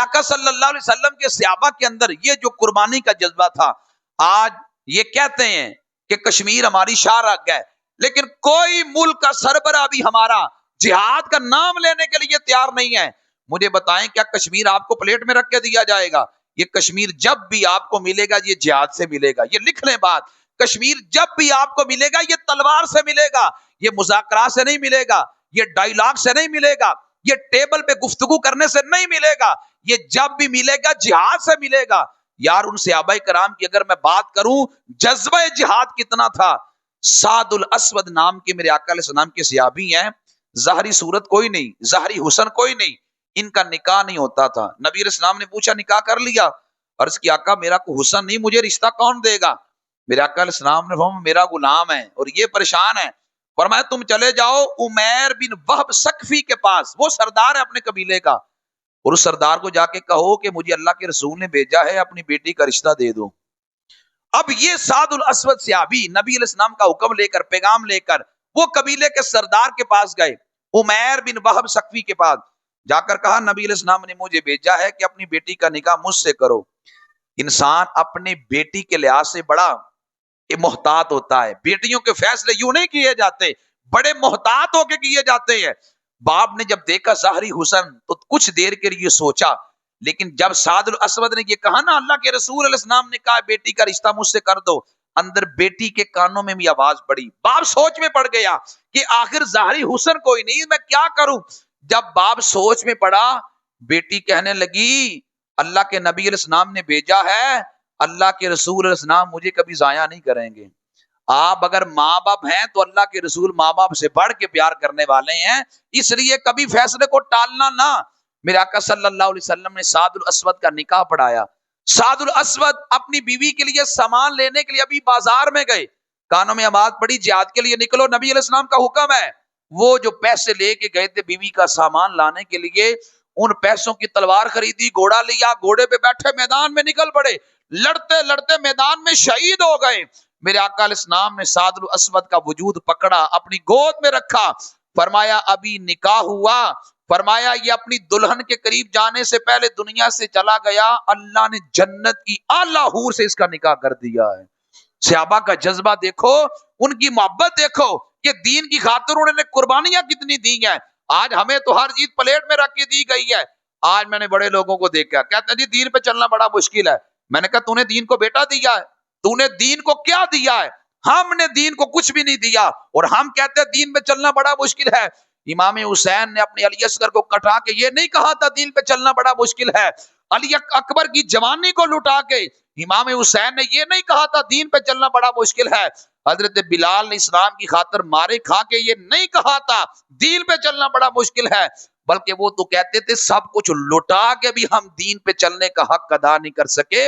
آقا صلی اللہ علیہ وسلم کے صحابہ کے اندر یہ جو قربانی کا جذبہ تھا. آج یہ کہتے ہیں کہ کشمیر ہماری شاہراہ ہے، لیکن کوئی ملک کا سربراہ بھی ہمارا جہاد کا نام لینے کے لیے تیار نہیں ہے. مجھے بتائیں کیا کشمیر آپ کو پلیٹ میں رکھ کے دیا جائے گا؟ یہ کشمیر جب بھی آپ کو ملے گا یہ جہاد سے ملے گا. یہ لکھ لیں بات، کشمیر جب بھی آپ کو ملے گا یہ تلوار سے ملے گا، یہ مذاکرات سے نہیں ملے گا، یہ ڈائیلاگ سے نہیں ملے گا، یہ ٹیبل پہ گفتگو کرنے سے نہیں ملے گا، یہ جب بھی ملے گا جہاد سے ملے گا. یار ان صحابہ کرام کی اگر میں بات کروں جذبہ جہاد کتنا تھا. سعد الاسود نام کے میرے آقا علیہ السلام کے صحابی ہیں، ظاہری صورت کوئی نہیں، ظاہری حسن کوئی نہیں، ان کا نکاح نہیں ہوتا تھا. نبی علیہ السلام نے پوچھا نکاح کر لیا؟ عرض کی آقا میرا کوئی حسن نہیں، مجھے رشتہ کون دے گا؟ میرے آقا علیہ السلام نے فرمایا میرا غلام ہے اور یہ پریشان ہے. فرمایا تم چلے جاؤ عمیر بن وہب ثقفی کے پاس، وہ سردار ہے اپنے قبیلے کا، اور اس سردار کو جا کے کہو کہ مجھے اللہ کے رسول نے بھیجا ہے اپنی بیٹی کا رشتہ دے دو. اب یہ سعد الاسود صحابی نبی علیہ السلام کا حکم لے کر پیغام لے کر وہ قبیلے کے سردار کے پاس گئے، عمیر بن وہب ثقفی کے پاس جا کر کہا نبی علیہ السلام نے مجھے بھیجا ہے کہ اپنی بیٹی کا نکاح مجھ سے کرو. انسان اپنے بیٹی کے لحاظ سے بڑا محتاط ہوتا ہے، بیٹیوں کے فیصلے یوں نہیں کیے جاتے، بڑے محتاط ہو کے کیے جاتے ہیں. باپ نے جب دیکھا ظاہری حسن تو کچھ دیر کے لیے سوچا، لیکن جب سعد الاسود نے یہ کہا نا اللہ کے رسول علیہ السلام نے کہا بیٹی کا رشتہ مجھ سے کر دو، اندر بیٹی کے کانوں میں بھی آواز پڑی. باپ سوچ میں پڑ گیا کہ آخر ظاہری حسن کوئی نہیں، میں کیا کروں. جب باپ سوچ میں پڑا، بیٹی کہنے لگی اللہ کے نبی علیہ السلام نے بھیجا ہے، اللہ کے رسول علیہ السلام مجھے کبھی ضائع نہیں کریں گے. آپ اگر ماں باپ ہیں تو اللہ کے رسول ماں باپ سے بڑھ کے پیار کرنے والے ہیں، اس لیے کبھی فیصلے کو ٹالنا نہ. میرے آقا صلی اللہ علیہ وسلم نے سعد الاسود کا نکاح پڑھایا. سعد الاسود اپنی بیوی کے لیے سامان لینے کے لیے ابھی بازار میں گئے، کانوں میں آواز پڑی جہاد کے لیے نکلو، نبی علیہ السلام کا حکم ہے. وہ جو پیسے لے کے گئے تھے بیوی کا سامان لانے کے لیے، ان پیسوں کی تلوار خریدی، گھوڑا لیا، گھوڑے پہ بیٹھے میدان میں نکل پڑے، لڑتے لڑتے میدان میں شہید ہو گئے. میرے آقا علیہ السلام نے سعد الاسود کا وجود پکڑا، اپنی گود میں رکھا، فرمایا ابھی نکاح ہوا، فرمایا یہ اپنی دلہن کے قریب جانے سے پہلے دنیا سے چلا گیا، اللہ نے جنت کی اعلیٰ حور سے اس کا نکاح کر دیا ہے. صحابہ کا جذبہ دیکھو، ان کی محبت دیکھو کہ دین کی خاطر انہوں نے قربانیاں کتنی دی ہیں. آج ہمیں تو ہر چیز پلیٹ میں رکھ کے دی گئی ہے. آج میں نے بڑے لوگوں کو دیکھا کہتے ہیں جی دین پہ چلنا بڑا مشکل ہے. میں نے کہا تو نے دین کو بیٹا دیا ہے؟ تو نے دین کو کیا دیا ہے؟ ہم نے دین کو کچھ بھی نہیں دیا، اور ہم کہتے ہیں دین پہ چلنا بڑا مشکل ہے. امام حسین نے اپنے علی اصغر کو کٹا کے یہ نہیں کہا تھا دین پہ چلنا بڑا مشکل ہے. علی اکبر کی جوانی کو لٹا کے امام حسین نے یہ نہیں کہا تھا دین پہ چلنا بڑا مشکل ہے. حضرت بلال نے اسلام کی خاطر مارے کھا کے یہ نہیں کہا تھا دین پہ چلنا بڑا مشکل ہے، بلکہ وہ تو کہتے تھے سب کچھ لٹا کے بھی ہم دین پہ چلنے کا حق ادا نہیں کر سکے.